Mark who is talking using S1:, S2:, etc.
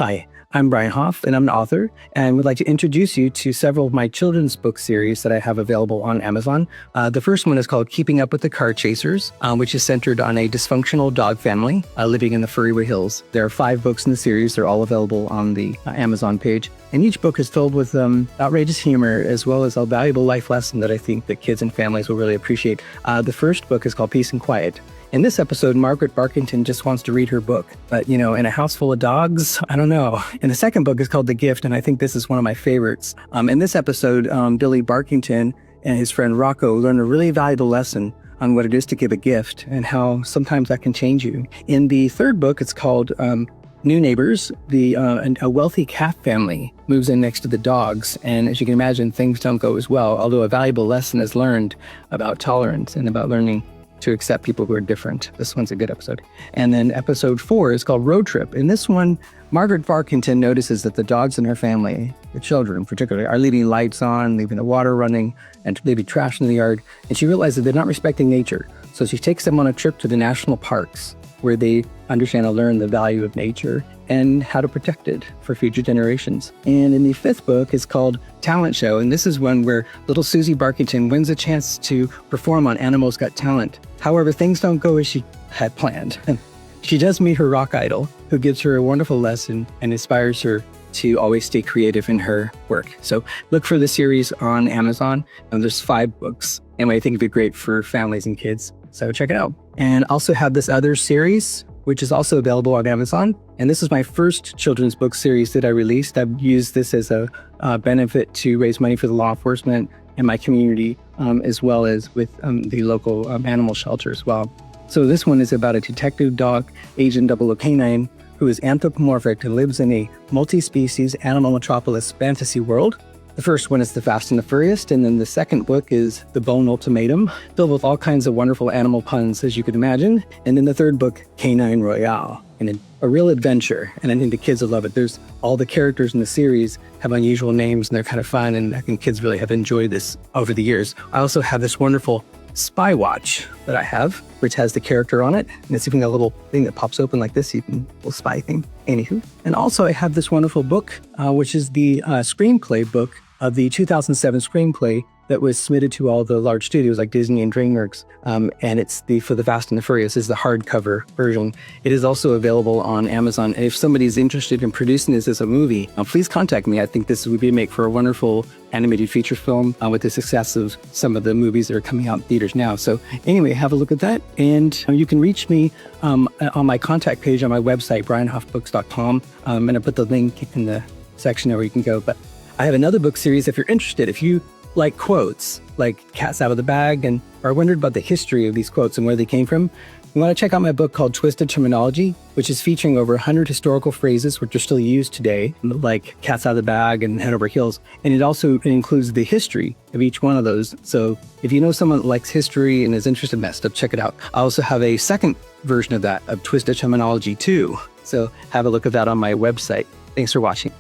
S1: Hi, I'm Brian Hoff, and I'm an author, and would like to introduce you to several of my children's book series that I have available on Amazon. The first one is called Keeping Up with the Car Chasers, which is centered on a dysfunctional dog family living in the Furrywood Hills. There are 5 books in the series. They're all available on the Amazon page, and each book is filled with outrageous humor as well as a valuable life lesson that I think that kids and families will really appreciate. The first book is called Peace and Quiet. In this episode, Margaret Barkington just wants to read her book, but in a house full of dogs, I don't know. And the second book is called The Gift, and I think this is one of my favorites. In this episode, Billy Barkington and his friend Rocco learn a really valuable lesson on what it is to give a gift and how sometimes that can change you. In the third book, it's called New Neighbors. A wealthy cat family moves in next to the dogs, and as you can imagine, things don't go as well, although a valuable lesson is learned about tolerance and about learning to accept people who are different. This one's a good episode. And then episode 4 is called Road Trip. In this one, Margaret Barkington notices that the dogs in her family, the children particularly, are leaving lights on, leaving the water running, and leaving trash in the yard. And she realizes they're not respecting nature. So she takes them on a trip to the national parks, where they understand and learn the value of nature and how to protect it for future generations. And in the 5th book is called Talent Show, and this is one where little Susie Barkington wins a chance to perform on Animals Got Talent. However, things don't go as she had planned. She does meet her rock idol, who gives her a wonderful lesson and inspires her to always stay creative in her work. So look for the series on Amazon, and there's 5 books. And I think it'd be great for families and kids. So check it out. And also have this other series, which is also available on Amazon. And this is my first children's book series that I released. I've used this as a benefit to raise money for the law enforcement in my community, as well as with the local animal shelter as well. So this one is about a detective dog, Agent 00K9, who is anthropomorphic and lives in a multi-species animal metropolis fantasy world. The first one is the Fast and the Furriest, and then the second book is The Bone Ultimatum, filled with all kinds of wonderful animal puns, as you could imagine. And then the third book, Canine Royale, and a real adventure, and I think the kids will love it. There's all the characters in the series have unusual names, and they're kind of fun, and I think kids really have enjoyed this over the years. I also have this wonderful spy watch that I have, which has the character on it, and it's even a little thing that pops open like this, even a little spy thing. Anywho. And also I have this wonderful book, which is the screenplay book of the 2007 screenplay that was submitted to all the large studios like Disney and DreamWorks. And it's for the Fast and the Furious is the hardcover version. It is also available on Amazon. And if somebody's interested in producing this as a movie, please contact me. I think this would be made for a wonderful animated feature film with the success of some of the movies that are coming out in theaters now. So anyway, have a look at that. And you can reach me on my contact page on my website, brianhoffbooks.com. I'm going to put the link in the section where you can go. But I have another book series if you're interested. If you like quotes, like Cats Out of the Bag, and are wondered about the history of these quotes and where they came from, you want to check out my book called Twisted Terminology, which is featuring over 100 historical phrases which are still used today, like Cats Out of the Bag and Head Over Heels. And it also includes the history of each one of those. So if you know someone that likes history and is interested in that stuff, check it out. I also have a second version of that, of Twisted Terminology 2. So have a look at that on my website. Thanks for watching.